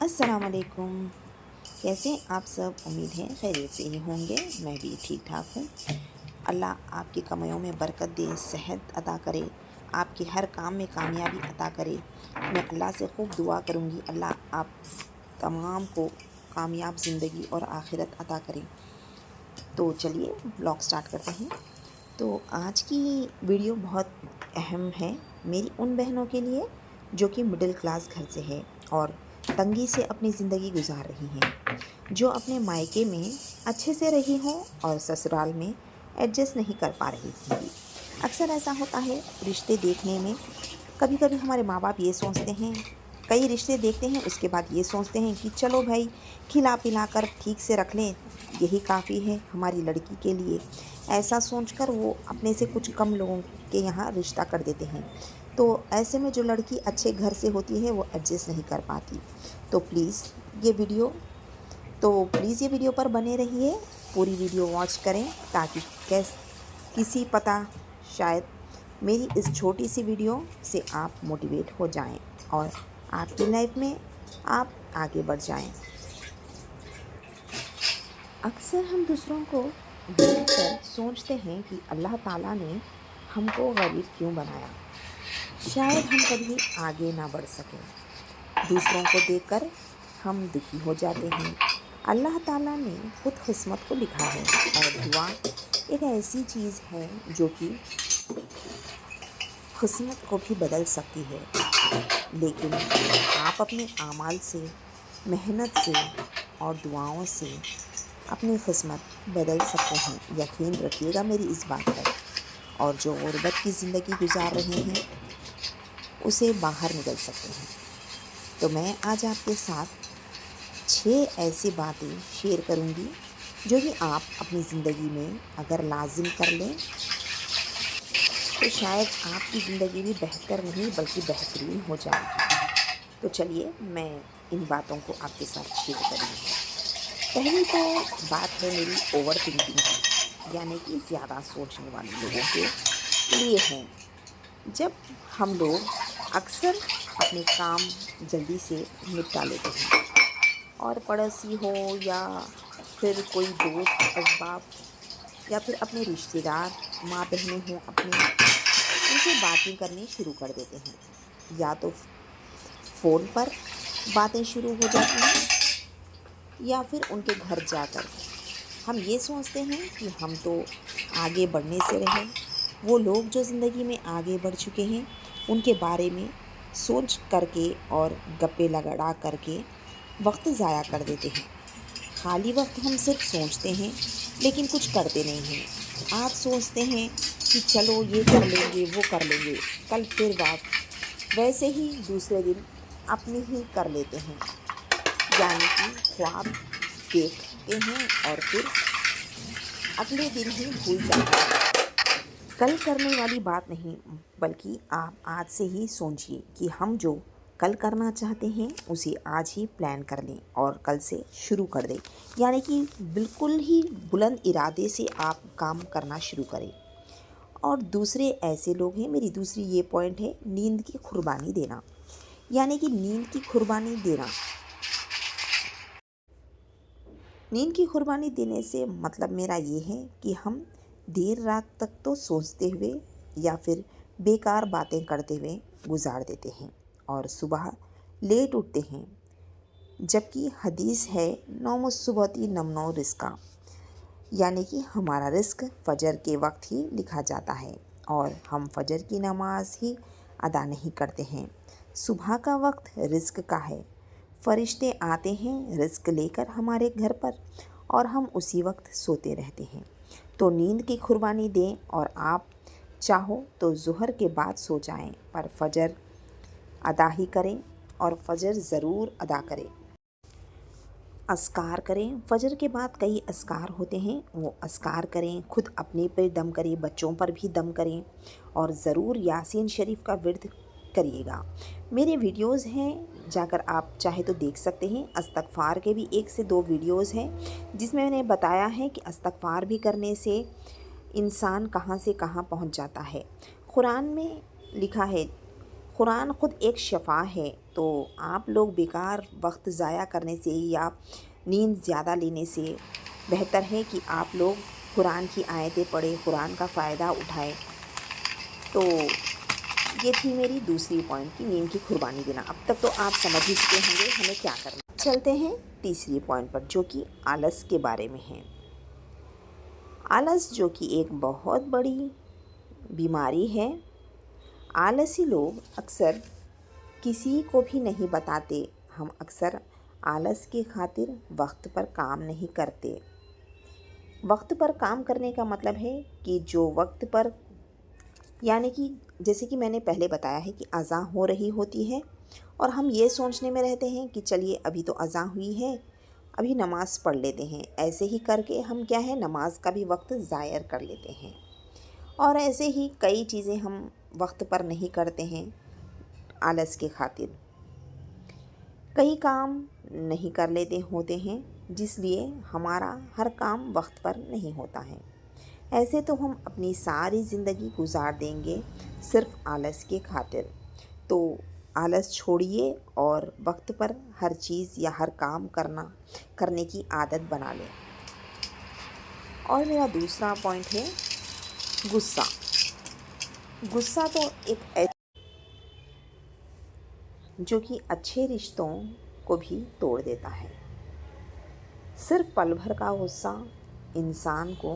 अस्सलाम वालेकुम। कैसे आप सब? उम्मीद है खैरियत से ही होंगे। मैं भी ठीक ठाक हूँ। अल्लाह आपकी कमाइयों में बरकत दे, सेहत अता करे, आपके हर काम में कामयाबी अता करे। मैं अल्लाह से खूब दुआ करूँगी, अल्लाह आप तमाम को कामयाब ज़िंदगी और आखिरत अता करे। तो चलिए ब्लॉग स्टार्ट करते हैं। तो आज की वीडियो बहुत अहम है मेरी उन बहनों के लिए जो कि मिडिल क्लास घर से है और तंगी से अपनी ज़िंदगी गुजार रही हैं, जो अपने मायके में अच्छे से रही हों और ससुराल में एडजस्ट नहीं कर पा रही होंगी। अक्सर ऐसा होता है रिश्ते देखने में, कभी कभी हमारे माँ बाप ये सोचते हैं, कई रिश्ते देखते हैं उसके बाद ये सोचते हैं कि चलो भाई खिला पिला कर ठीक से रख लें, यही काफ़ी है हमारी लड़की के लिए। ऐसा सोचकर वो अपने से कुछ कम लोगों के यहाँ रिश्ता कर देते हैं। तो ऐसे में जो लड़की अच्छे घर से होती है वो एडजस्ट नहीं कर पाती। तो प्लीज़ ये वीडियो पर बने रहिए, पूरी वीडियो वॉच करें ताकि किसी पता शायद मेरी इस छोटी सी वीडियो से आप मोटिवेट हो जाएं और आपकी लाइफ में आप आगे बढ़ जाएं। अक्सर हम दूसरों को देखकर सोचते हैं कि अल्लाह ताला ने हमको गरीब क्यों बनाया, शायद हम कभी आगे ना बढ़ सकें। दूसरों को देखकर हम दुखी हो जाते हैं। अल्लाह ताला ने खुद किस्मत को लिखा है और दुआ एक ऐसी चीज़ है जो कि किस्मत को भी बदल सकती है। लेकिन आप अपने आमाल से, मेहनत से और दुआओं से अपनी किस्मत बदल सकते हैं। यकीन रखिएगा मेरी इस बात पर। और जो गुर्बत की ज़िंदगी गुजार रहे हैं उसे बाहर निकल सकते हैं। तो मैं आज आपके साथ 6 ऐसी बातें शेयर करूंगी जो कि आप अपनी ज़िंदगी में अगर लाजिम कर लें तो शायद आपकी ज़िंदगी भी बेहतर नहीं बल्कि बेहतरीन हो जाएगी। तो चलिए मैं इन बातों को आपके साथ शेयर करूँगी। पहली तो बात है मेरी ओवर थिंकिंग की, यानी कि ज़्यादा सोचने वाले लोगों के लिए है। जब हम लोग अक्सर अपने काम जल्दी से निपटा लेते हैं और पड़ोसी हो या फिर कोई दोस्त अहबाब या फिर अपने रिश्तेदार माँ बहनें हों अपने, उनसे बातें करनी शुरू कर देते हैं। या तो फ़ोन पर बातें शुरू हो जाती हैं या फिर उनके घर जाकर हम ये सोचते हैं कि हम तो आगे बढ़ने से रहे, वो लोग जो ज़िंदगी में आगे बढ़ चुके हैं उनके बारे में सोच करके और गप्पे लड़ा करके वक्त ज़ाया कर देते हैं। खाली वक्त हम सिर्फ सोचते हैं लेकिन कुछ करते नहीं हैं। आप सोचते हैं कि चलो ये कर लेंगे वो कर लेंगे, कल फिर बात वैसे ही दूसरे दिन अपनी ही कर लेते हैं, यानी कि ख्वाब देखते हैं और फिर अगले दिन ही भूल जाते हैं। कल करने वाली बात नहीं बल्कि आप आज से ही सोचिए कि हम जो कल करना चाहते हैं उसे आज ही प्लान कर लें और कल से शुरू कर दें, यानी कि बिल्कुल ही बुलंद इरादे से आप काम करना शुरू करें। और दूसरे ऐसे लोग हैं, मेरी दूसरी ये पॉइंट है नींद की कुर्बानी देना, यानी कि नींद की कुर्बानी देना। नींद की कुर्बानी देने से मतलब मेरा ये है कि हम देर रात तक तो सोचते हुए या फिर बेकार बातें करते हुए गुजार देते हैं और सुबह लेट उठते हैं। जबकि हदीस है नौम सुबती नमनो रिस्का, यानी कि हमारा रिस्क फजर के वक्त ही लिखा जाता है और हम फजर की नमाज ही अदा नहीं करते हैं। सुबह का वक्त रिस्क का है, फरिश्ते आते हैं रिस्क लेकर हमारे घर पर और हम उसी वक्त सोते रहते हैं। तो नींद की कुर्बानी दें और आप चाहो तो ज़ुहर के बाद सो जाएं, पर फजर अदा ही करें और फजर ज़रूर अदा करें। अस्कार करें, फजर के बाद कई अस्कार होते हैं, वो अस्कार करें, खुद अपने पर दम करें, बच्चों पर भी दम करें और ज़रूर यासीन शरीफ का विर्द करिएगा। मेरे वीडियोस हैं, जाकर आप चाहे तो देख सकते हैं। इस्तग़फ़ार के भी 1 से 2 वीडियोस हैं जिसमें मैंने बताया है कि इस्तग़फ़ार भी करने से इंसान कहाँ से कहाँ पहुँच जाता है। कुरान में लिखा है कुरान खुद एक शफ़ा है, तो आप लोग बेकार वक्त ज़ाया करने से या नींद ज़्यादा लेने से बेहतर है कि आप लोग कुरान की आयतें पढ़ें, कुरान का फ़ायदा उठाएं। तो ये थी मेरी दूसरी पॉइंट की नींद की कुर्बानी देना। अब तक तो आप समझ ही चुके होंगे हमें क्या करना। चलते हैं तीसरी पॉइंट पर, जो कि आलस के बारे में है। आलस जो कि एक बहुत बड़ी बीमारी है। आलसी लोग अक्सर किसी को भी नहीं बताते। हम अक्सर आलस के खातिर वक्त पर काम नहीं करते। वक्त पर काम करने का मतलब है कि जो वक्त पर, यानी कि जैसे कि मैंने पहले बताया है कि अज़ान हो रही होती है और हम ये सोचने में रहते हैं कि चलिए अभी तो अज़ान हुई है, अभी नमाज़ पढ़ लेते हैं। ऐसे ही करके हम क्या है, नमाज का भी वक्त ज़ाया कर लेते हैं। और ऐसे ही कई चीज़ें हम वक्त पर नहीं करते हैं आलस के खातिर। कई काम नहीं कर लेते होते हैं, जिसलिए हमारा हर काम वक्त पर नहीं होता है। ऐसे तो हम अपनी सारी ज़िंदगी गुजार देंगे सिर्फ आलस के खातिर। तो आलस छोड़िए और वक्त पर हर चीज़ या हर काम करने की आदत बना लें। और मेरा दूसरा पॉइंट है गुस्सा। गुस्सा तो एक जो कि अच्छे रिश्तों को भी तोड़ देता है। सिर्फ पल भर का गुस्सा इंसान को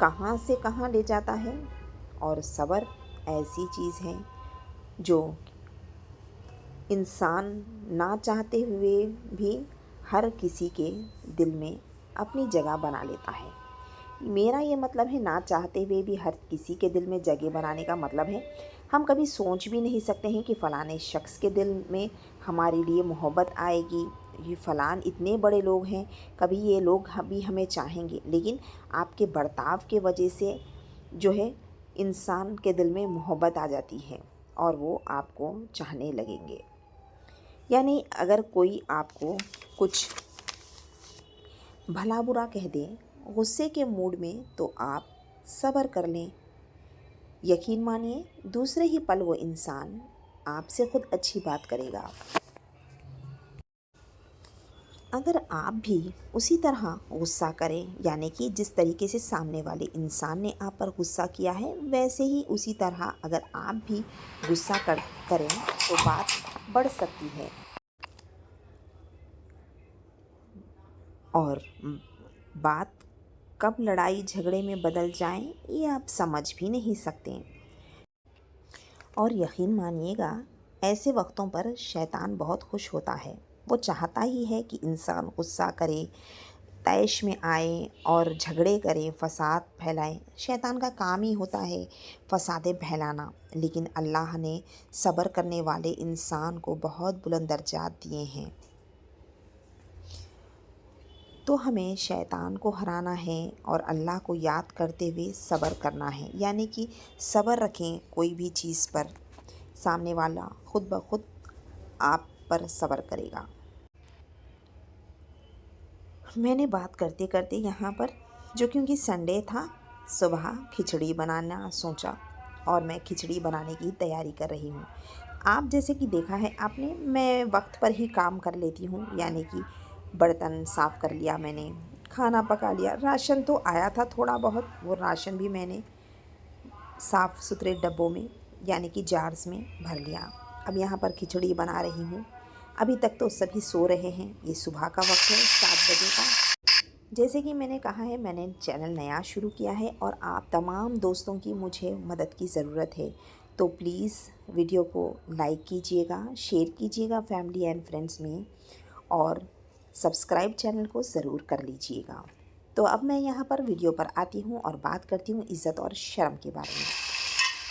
कहाँ से कहाँ ले जाता है। और सब्र ऐसी चीज़ है जो इंसान ना चाहते हुए भी हर किसी के दिल में अपनी जगह बना लेता है। मेरा ये मतलब है, ना चाहते हुए भी हर किसी के दिल में जगह बनाने का मतलब है हम कभी सोच भी नहीं सकते हैं कि फ़लाने शख्स के दिल में हमारे लिए मोहब्बत आएगी। ये फ़लान इतने बड़े लोग हैं, कभी ये लोग भी हमें चाहेंगे। लेकिन आपके बर्ताव के वजह से जो है इंसान के दिल में मोहब्बत आ जाती है और वो आपको चाहने लगेंगे। यानी अगर कोई आपको कुछ भला बुरा कह दे गुस्से के मूड में, तो आप सब्र कर लें। यकीन मानिए दूसरे ही पल वो इंसान आपसे खुद अच्छी बात करेगा। अगर आप भी उसी तरह गुस्सा करें, यानी कि जिस तरीके से सामने वाले इंसान ने आप पर गुस्सा किया है, वैसे ही उसी तरह अगर आप भी गुस्सा करें तो बात बढ़ सकती है और बात कब लड़ाई झगड़े में बदल जाए ये आप समझ भी नहीं सकते। और यकीन मानिएगा ऐसे वक्तों पर शैतान बहुत खुश होता है। वो चाहता ही है कि इंसान गुस्सा करे, तैश में आए और झगड़े करे, फसाद फैलाए। शैतान का काम ही होता है फसादें फैलाना। लेकिन अल्लाह ने सब्र करने वाले इंसान को बहुत बुलंद दर्जात दिए हैं। तो हमें शैतान को हराना है और अल्लाह को याद करते हुए सब्र करना है। यानी कि सब्र रखें कोई भी चीज़ पर, सामने वाला खुद ब खुद आप पर सब्र करेगा। मैंने बात करते करते यहाँ पर जो क्योंकि संडे था, सुबह खिचड़ी बनाना सोचा और मैं खिचड़ी बनाने की तैयारी कर रही हूँ। आप जैसे कि देखा है आपने, मैं वक्त पर ही काम कर लेती हूँ। यानी कि बर्तन साफ़ कर लिया मैंने, खाना पका लिया, राशन तो आया था थोड़ा बहुत, वो राशन भी मैंने साफ़ सुथरे डब्बों में यानी कि जार्स में भर लिया। अब यहाँ पर खिचड़ी बना रही हूँ। अभी तक तो सभी सो रहे हैं, ये सुबह का वक्त है 7 बजे का। जैसे कि मैंने कहा है, मैंने चैनल नया शुरू किया है और आप तमाम दोस्तों की मुझे मदद की ज़रूरत है। तो प्लीज़ वीडियो को लाइक कीजिएगा, शेयर कीजिएगा फैमिली एंड फ्रेंड्स में और सब्सक्राइब चैनल को ज़रूर कर लीजिएगा। तो अब मैं यहाँ पर वीडियो पर आती हूँ और बात करती हूँ इज़्ज़त और शर्म के बारे में।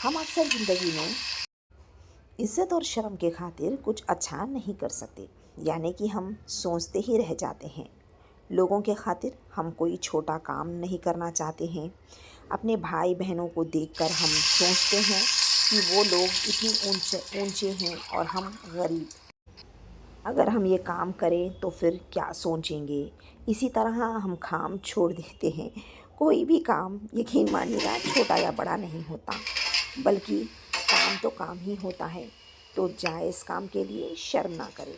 हम अक्सर ज़िंदगी में इज़्ज़त और शर्म के खातिर कुछ अच्छा नहीं कर सकते, यानी कि हम सोचते ही रह जाते हैं। लोगों के खातिर हम कोई छोटा काम नहीं करना चाहते हैं। अपने भाई बहनों को देखकर हम सोचते हैं कि वो लोग इतनी ऊंचे हैं और हम गरीब। अगर हम ये काम करें तो फिर क्या सोचेंगे। इसी तरह हम काम छोड़ देते हैं। कोई भी काम यकीन मानिएगा छोटा या बड़ा नहीं होता, बल्कि काम तो काम ही होता है, तो जायज़ काम के लिए शर्म ना करें।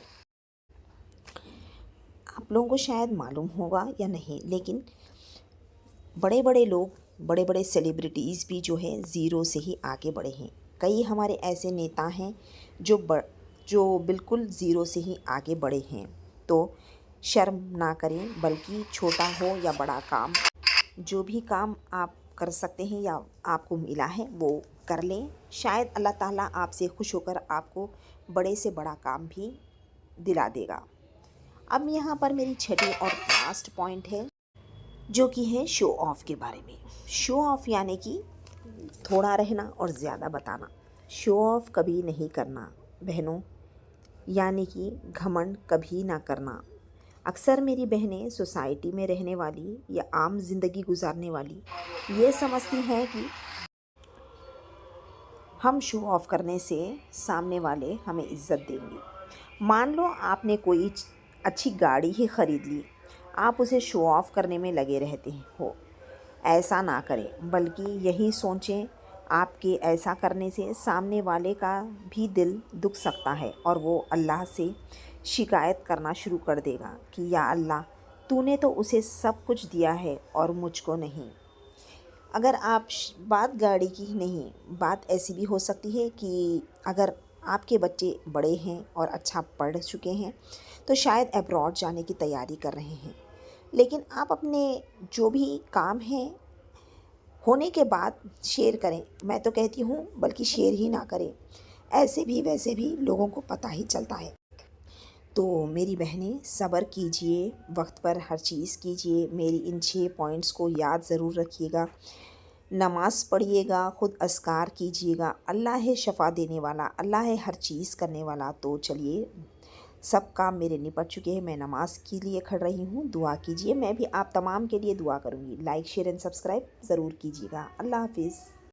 आप लोगों को शायद मालूम होगा या नहीं, लेकिन बड़े बड़े लोग, बड़े बड़े सेलिब्रिटीज़ भी जो है ज़ीरो से ही आगे बढ़े हैं। कई हमारे ऐसे नेता हैं जो बिल्कुल ज़ीरो से ही आगे बढ़े हैं। तो शर्म ना करें, बल्कि छोटा हो या बड़ा काम, जो भी काम आप कर सकते हैं या आपको मिला है वो कर लें। शायद अल्लाह ताला आपसे खुश होकर आपको बड़े से बड़ा काम भी दिला देगा। अब यहाँ पर मेरी छठी और लास्ट पॉइंट है, जो कि है शो ऑफ के बारे में। शो ऑफ यानी कि थोड़ा रहना और ज़्यादा बताना। शो ऑफ कभी नहीं करना बहनों, यानी कि घमंड कभी ना करना। अक्सर मेरी बहनें सोसाइटी में रहने वाली या आम ज़िंदगी गुजारने वाली ये समझती हैं कि हम शो ऑफ करने से सामने वाले हमें इज़्ज़त देंगे। मान लो आपने कोई अच्छी गाड़ी ही ख़रीद ली, आप उसे शो ऑफ करने में लगे रहते हो। ऐसा ना करें, बल्कि यही सोचें, आपके ऐसा करने से सामने वाले का भी दिल दुख सकता है और वो अल्लाह से शिकायत करना शुरू कर देगा कि या अल्लाह, तूने तो उसे सब कुछ दिया है और मुझको नहीं। अगर आप बात गाड़ी की ही नहीं, बात ऐसी भी हो सकती है कि अगर आपके बच्चे बड़े हैं और अच्छा पढ़ चुके हैं, तो शायद अब्रॉड जाने की तैयारी कर रहे हैं, लेकिन आप अपने जो भी काम हैं होने के बाद शेयर करें। मैं तो कहती हूँ बल्कि शेयर ही ना करें, ऐसे भी वैसे भी लोगों को पता ही चलता है। तो मेरी बहनें सब्र कीजिए, वक्त पर हर चीज़ कीजिए। मेरी इन 6 पॉइंट्स को याद ज़रूर रखिएगा। नमाज़ पढ़िएगा, ख़ुद अस्कार कीजिएगा। अल्लाह है शफ़ा देने वाला, अल्लाह है हर चीज़ करने वाला। तो चलिए, सब काम मेरे निपट चुके हैं, मैं नमाज़ के लिए खड़ रही हूँ। दुआ कीजिए, मैं भी आप तमाम के लिए दुआ करूँगी। लाइक, शेयर एंड सब्सक्राइब ज़रूर कीजिएगा। अल्लाह हाफ़िज़।